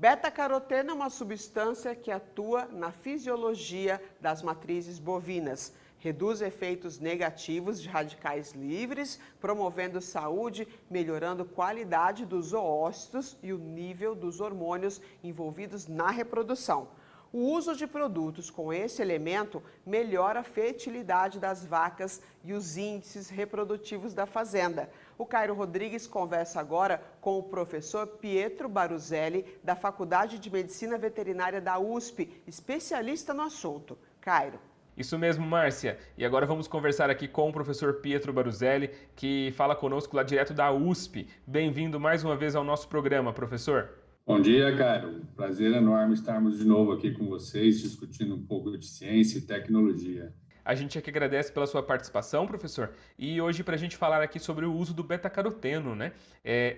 Beta-caroteno é uma substância que atua na fisiologia das matrizes bovinas. Reduz efeitos negativos de radicais livres, promovendo saúde, melhorando qualidade dos oócitos e o nível dos hormônios envolvidos na reprodução. O uso de produtos com esse elemento melhora a fertilidade das vacas e os índices reprodutivos da fazenda. O Cairo Rodrigues conversa agora com o professor Pietro Baruzelli, da Faculdade de Medicina Veterinária da USP, especialista no assunto. Cairo. Isso mesmo, Márcia. E agora vamos conversar aqui com o professor Pietro Baruzelli, que fala conosco lá direto da USP. Bem-vindo mais uma vez ao nosso programa, professor. Bom dia, Cairo. Prazer enorme estarmos de novo aqui com vocês, discutindo um pouco de ciência e tecnologia. A gente é que agradece pela sua participação, professor. E hoje, para a gente falar aqui sobre o uso do beta-caroteno, né?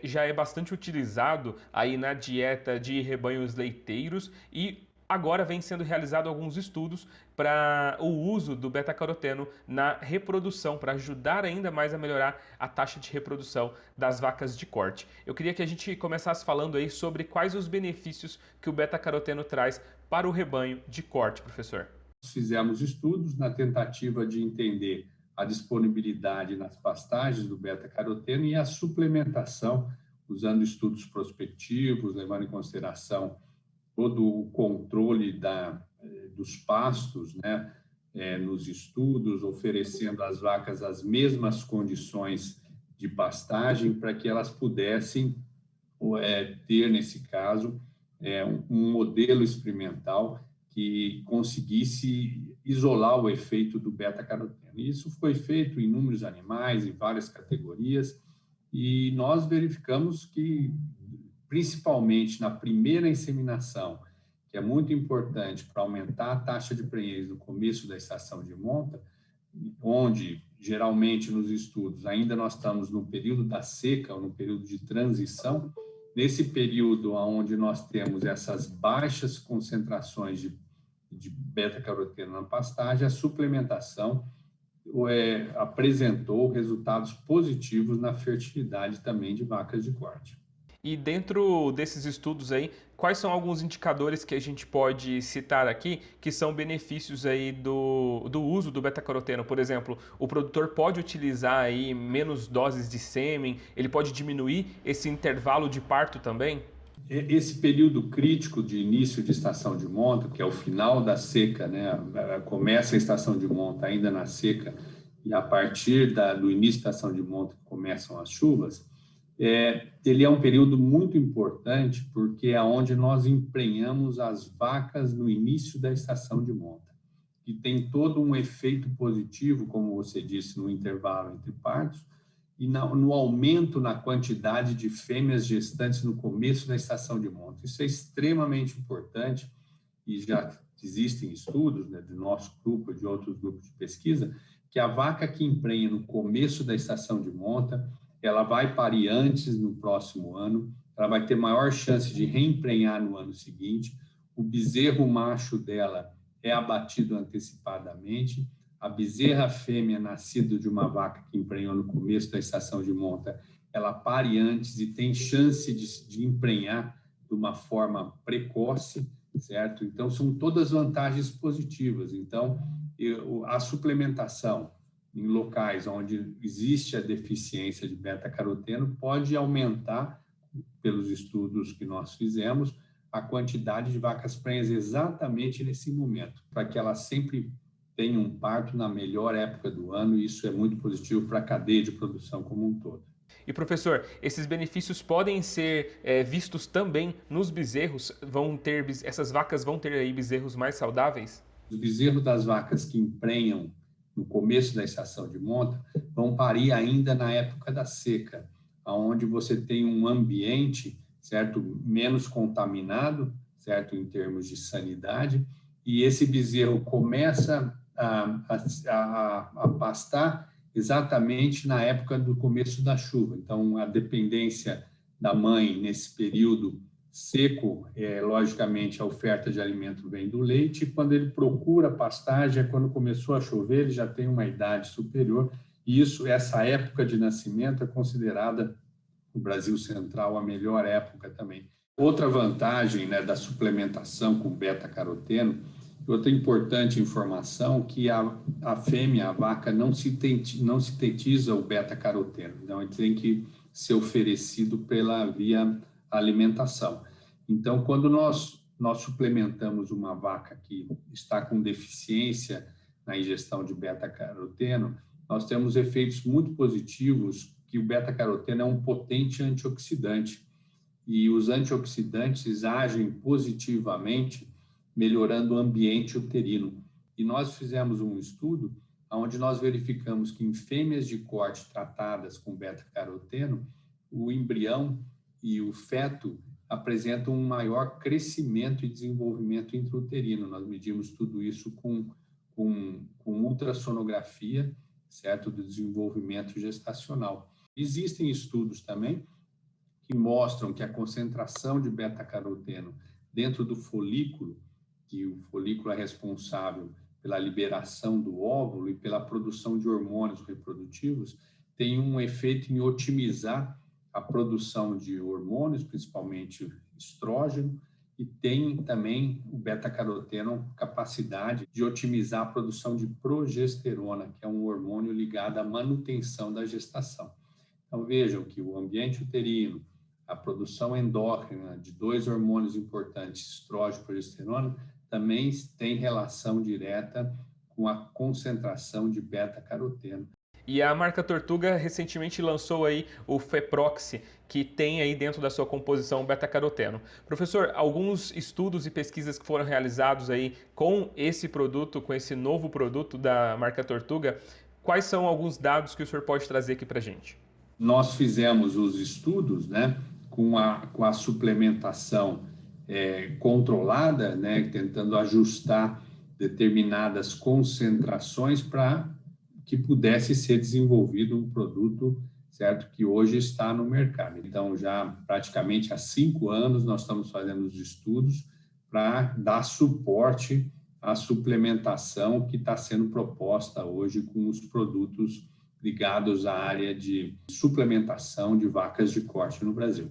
Já é bastante utilizado aí na dieta de rebanhos leiteiros e agora vem sendo realizado alguns estudos para o uso do beta-caroteno na reprodução, para ajudar ainda mais a melhorar a taxa de reprodução das vacas de corte. Eu queria que a gente começasse falando aí sobre quais os benefícios que o beta-caroteno traz para o rebanho de corte, professor. Fizemos estudos na tentativa de entender a disponibilidade nas pastagens do beta-caroteno e a suplementação, usando estudos prospectivos, levando em consideração todo o controle dos pastos, né, nos estudos, oferecendo às vacas as mesmas condições de pastagem para que elas pudessem ter, nesse caso, um modelo experimental que conseguisse isolar o efeito do beta-caroteno. Isso foi feito em inúmeros animais, em várias categorias, e nós verificamos que, principalmente na primeira inseminação, que é muito importante para aumentar a taxa de prenhez no começo da estação de monta, onde, geralmente, nos estudos, ainda nós estamos no período da seca, ou no período de transição. Nesse período onde nós temos essas baixas concentrações de beta-caroteno na pastagem, a suplementação apresentou resultados positivos na fertilidade também de vacas de corte. E dentro desses estudos aí, quais são alguns indicadores que a gente pode citar aqui que são benefícios aí do uso do beta-caroteno? Por exemplo, o produtor pode utilizar aí menos doses de sêmen, ele pode diminuir esse intervalo de parto também? Esse período crítico de início de estação de monta, que é o final da seca, né? Começa a estação de monta ainda na seca, e a partir do início da estação de monta começam as chuvas, ele é um período muito importante porque é onde nós emprenhamos as vacas no início da estação de monta, que tem todo um efeito positivo, como você disse, no intervalo entre partos, e no aumento na quantidade de fêmeas gestantes no começo da estação de monta. Isso é extremamente importante e já existem estudos, né, do nosso grupo e de outros grupos de pesquisa, que a vaca que emprenha no começo da estação de monta, ela vai parir antes no próximo ano, ela vai ter maior chance de reemprenhar no ano seguinte, o bezerro macho dela é abatido antecipadamente, a bezerra fêmea nascida de uma vaca que emprenhou no começo da estação de monta, ela pare antes e tem chance de emprenhar de uma forma precoce, certo? Então, são todas vantagens positivas. Então, a suplementação em locais onde existe a deficiência de beta-caroteno pode aumentar, pelos estudos que nós fizemos, a quantidade de vacas prenhas exatamente nesse momento, para que elas sempre tenham um parto na melhor época do ano, e isso é muito positivo para a cadeia de produção como um todo. E professor, esses benefícios podem ser vistos também nos bezerros? Essas vacas vão ter aí bezerros mais saudáveis? Os bezerros das vacas que emprenham no começo da estação de monta vão parir ainda na época da seca, onde você tem um ambiente, certo, menos contaminado, certo, em termos de sanidade, e esse bezerro começa a pastar exatamente na época do começo da chuva. Então, a dependência da mãe nesse período seco, logicamente, a oferta de alimento vem do leite, e quando ele procura pastagem, é quando começou a chover, ele já tem uma idade superior, e essa época de nascimento é considerada, no Brasil Central, a melhor época também. Outra vantagem, né, da suplementação com beta-caroteno, outra importante informação, que a fêmea, a vaca, não sintetiza o beta-caroteno. Então, ele tem que ser oferecido pela via alimentação. Então, quando nós suplementamos uma vaca que está com deficiência na ingestão de beta-caroteno, nós temos efeitos muito positivos, que o beta-caroteno é um potente antioxidante. E os antioxidantes agem positivamente, melhorando o ambiente uterino. E nós fizemos um estudo onde nós verificamos que em fêmeas de corte tratadas com beta-caroteno, o embrião e o feto apresentam um maior crescimento e desenvolvimento intrauterino. Nós medimos tudo isso com ultrassonografia, certo, do desenvolvimento gestacional. Existem estudos também que mostram que a concentração de beta-caroteno dentro do folículo, que o folículo é responsável pela liberação do óvulo e pela produção de hormônios reprodutivos, tem um efeito em otimizar a produção de hormônios, principalmente estrógeno, e tem também o beta-caroteno capacidade de otimizar a produção de progesterona, que é um hormônio ligado à manutenção da gestação. Então vejam que o ambiente uterino, a produção endócrina de dois hormônios importantes, estrógeno e progesterona, também tem relação direta com a concentração de beta-caroteno. E a marca Tortuga recentemente lançou aí o Feproxy, que tem aí dentro da sua composição beta-caroteno. Professor, alguns estudos e pesquisas que foram realizados aí com esse produto, com esse novo produto da marca Tortuga, quais são alguns dados que o senhor pode trazer aqui para a gente? Nós fizemos os estudos, né, com a suplementação controlada, né, tentando ajustar determinadas concentrações para que pudesse ser desenvolvido um produto, certo, que hoje está no mercado. Então, já praticamente há 5 anos nós estamos fazendo os estudos para dar suporte à suplementação que está sendo proposta hoje com os produtos ligados à área de suplementação de vacas de corte no Brasil.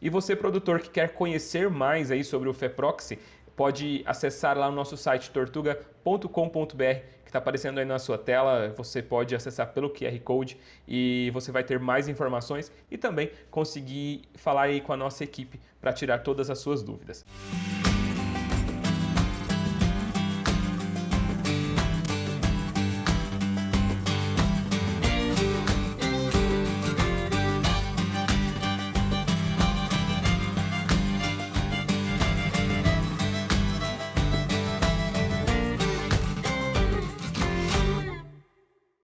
E você, produtor, que quer conhecer mais aí sobre o Feproxy, pode acessar lá o nosso site tortuga.com.br, que está aparecendo aí na sua tela. Você pode acessar pelo QR Code e você vai ter mais informações e também conseguir falar aí com a nossa equipe para tirar todas as suas dúvidas.